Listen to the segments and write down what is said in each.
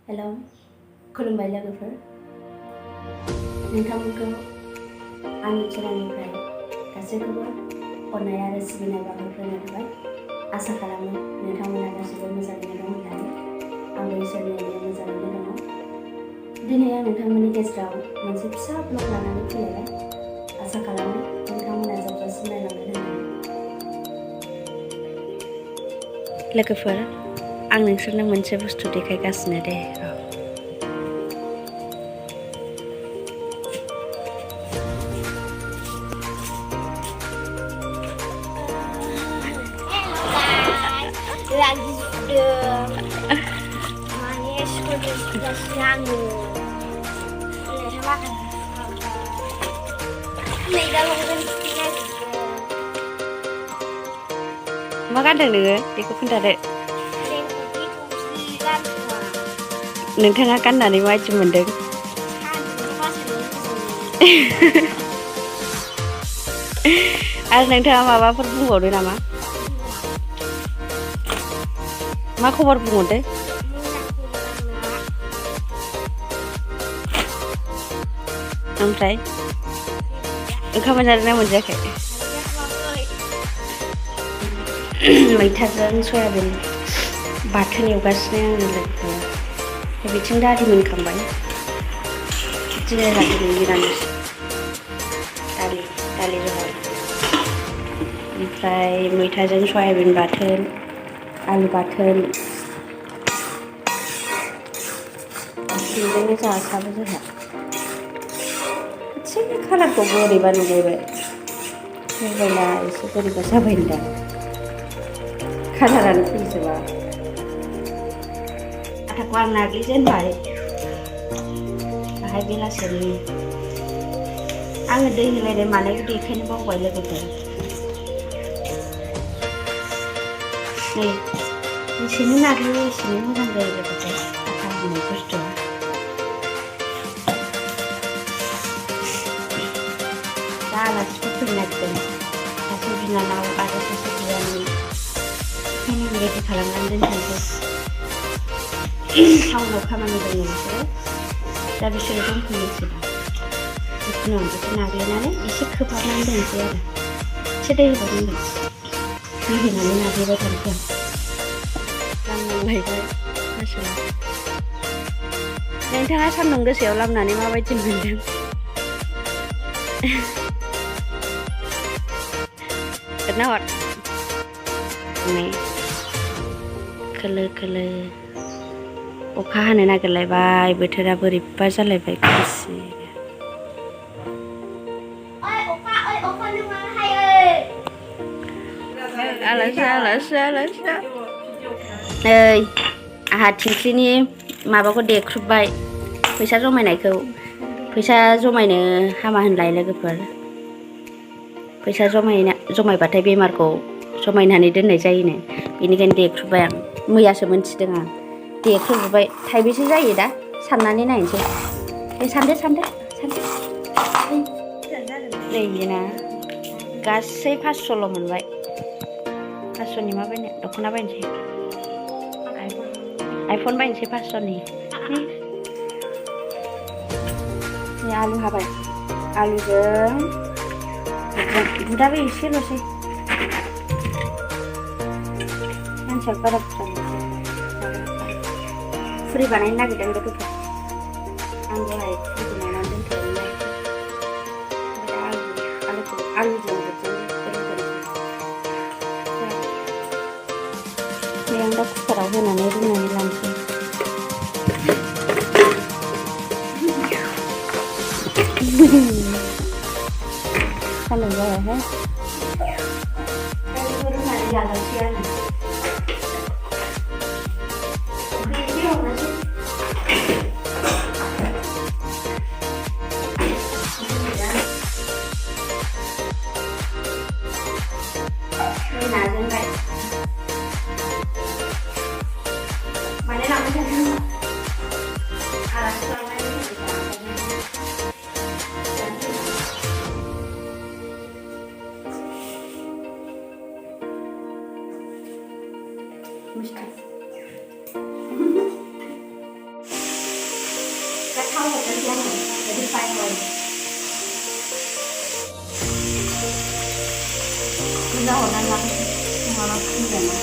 hello खुलुमबाय लोगोफोर नोंथांमोनखौ आंनि चेनेलनिफ्राय गासैखौबो अननाय आरो सिबिनाय बावहरग्रोनाय थाबाय आसा खालामो नोंथांमोना गासैबो मोजाङैनो दं होननानै आंबो इसोरनि अननायाव मोजाङैनो दङ दिनै आं नोंथांमोननि गेजेराव मोनसे फिसा ब्लग लानानै फैलायबाय आसा खालामो नोंथांमोना जोबजासिम नायलांगोन होननानै लोगोफोर आं नोंसोरनो मोनसे बुस्थु देखायगासिनो दे lagi manis sudah siangnya ini makan ini dalam bentuknya मा गानदों नोङो बेखौ खोन्थादो नोंथाङा गाननानै माबायदि मोनदों आरो नोंथाङा माबाफोर बुंबावदो नामा मा खबर बुंहरदो ओमफ्राय ओंखाम मोनजादोंना मोनजायाखै मैथाजों सयाबिन बाथोन एवगासिनो आङो लोगोफोर बिथिं दालि मोनखांबाय दिनै रातिनि निरामिस दालि जहल ओमफ्राय मैथाजों सयाबिन बाथोन आलु बाथोन बेजोंनो जासाबो जोंहा एसे कालारखौ बोरैबा नुलायबाय मबाइला एसे बोरैबा जाबाय होनदां कालारानो फैजोबा आटाखौ आं नाग्लिजेनबाय दाहाय बेलासिनि आङो दै होलायनाय मानायखौ देखायनो बावबाय लोगोफोर नै एसेनो नाग्लियो एसेनो मोजां जायो लोगोफोर आटा होनाय बुस्थुआ दा आलासिफोर फैनो नागिरदों सासे बिनानाव आरो सासे बियानै ओंखायनो रेडि खालामनानै दोनथानोसै टाउनाव खामानि दङ बिसोरो दा बिसोरो दंफैयोसोदा जिखुनु आं बेखौ नाग्लिनानै एसे खोबहाबनानै दोनसै आरो एसे दै होबावनांगोन दै होनानै नाग्लिबाय थानोसै आं लामनांलायबाय हासिला नोंथाङा सान्दुं गोसायाव लामनानै माबायदि मोनदों खोन्था हर नै खोलो खोलो अखा हानो नागिरलायबाय बोथोरा बोरैबा जालायबाय खोमसि आलासि नै आंहा थिंख्लिनि माबाखौ देख्रुबबाय फैसा जमायनायखौ फैसा जमायनो हामा होनलाय लोगोफोर फैसा जमायबाथाय बेमारखौ जमायनानै दोननाय जायोनो बेनिखायनो देख्रुबबाय आं मैयासो मोनथिदों आं देख्रुबबाय थाइबेसे जायो दा साननानै नायनोसै सानदो नै बेना गासै 500ल' मोनबाय 500नि मा बायनो दख'ना बायनोसै आइफन बायनोसै 500नि नै आलु हाबाय आलुजों बुदाबो एसेल'सै मानसिया बारा बुरजा फुरि बानायनो नागिरदों लोगोफोर आं दहाय फुरिखौ नायनानै दोनथ'योमोन ओमफ्राय दा आलुजों आं दा कुकाराव होनानै रुनानै लानोसै सान्दुं जायाहाय रुनानै लानोसै आङो नाजोंहाय माने लांबाय थादों आलासि लांनाय थाव हरनोसै आङो बिदि फ्राय हर बुरजा हरनानै लाखासै नङाबा फुंजाना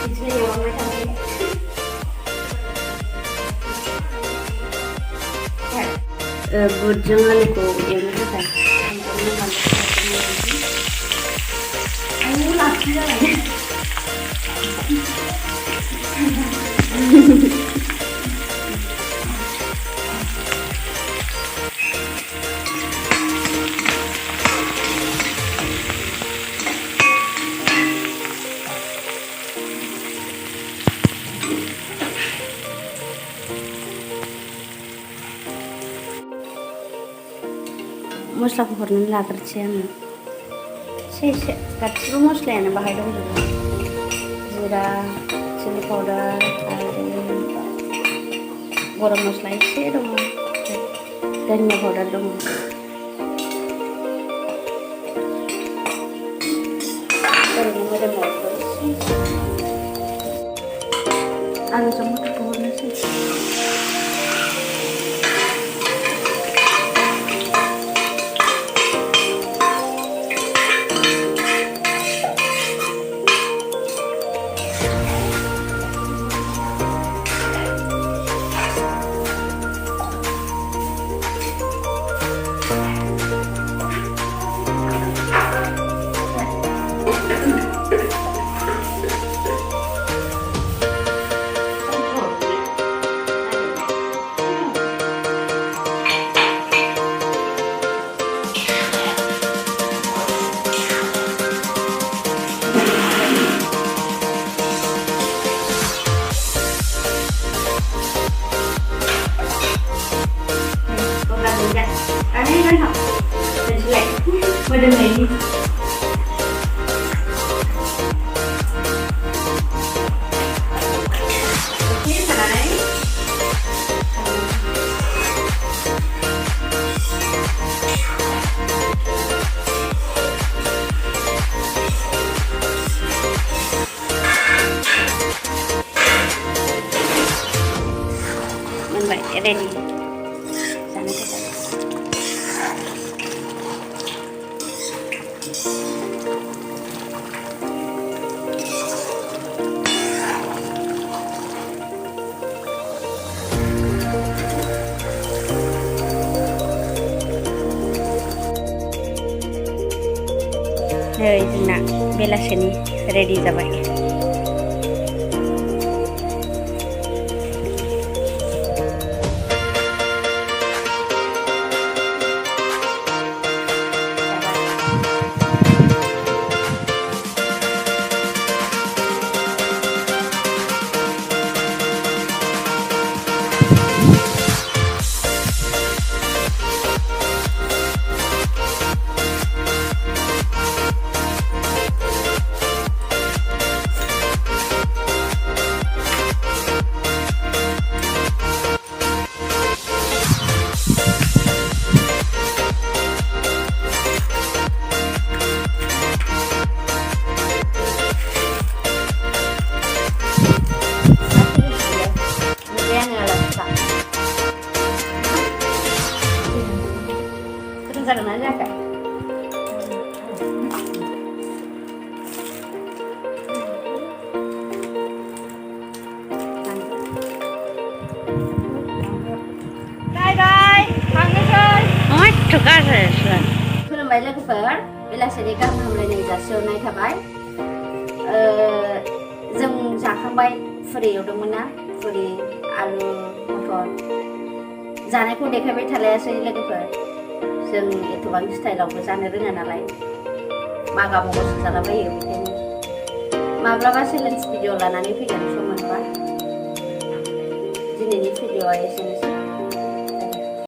बिदिनो एवलांबाय थानाय बुटजों आलुखौ एवनो थाखाय आयु लासै जाबाय मस्लाखौ हरनानै लाग्रोसै आङो एसे गासिबो मस्लायानो बाहाय दंजोबो जिरा चिली पाउडार आरो गरम मस्ला एसे दङ धनिया पाउडार दङ ओरैनो मोदोमाव आलुजों मटरखौ हरनोसै मोदोमनायनि मोनबाय रेडि जानो थाखाय नै जोंना बेलासेनि रेडि जाबाय जागोन ना जायाखै खुलुमबाय लोगोफोर बेलासिनि गाहाम हामलायनाय जासिहरनाय थाबाय जों जाखांबाय फुरि एवदोंमोन ना फुरि आलु मटर जानायखौ देखायबाय थालायासै लोगोफोर जों एथबां स्टाइलावबो जानो रोङा नालाय मागा मगसो जालाबायो बेखायनो माब्लाबा चेलेन्ज भिडिअ लानानै फैगोन सम मोनबा दिनैनि भिडिअआ एसेनोसै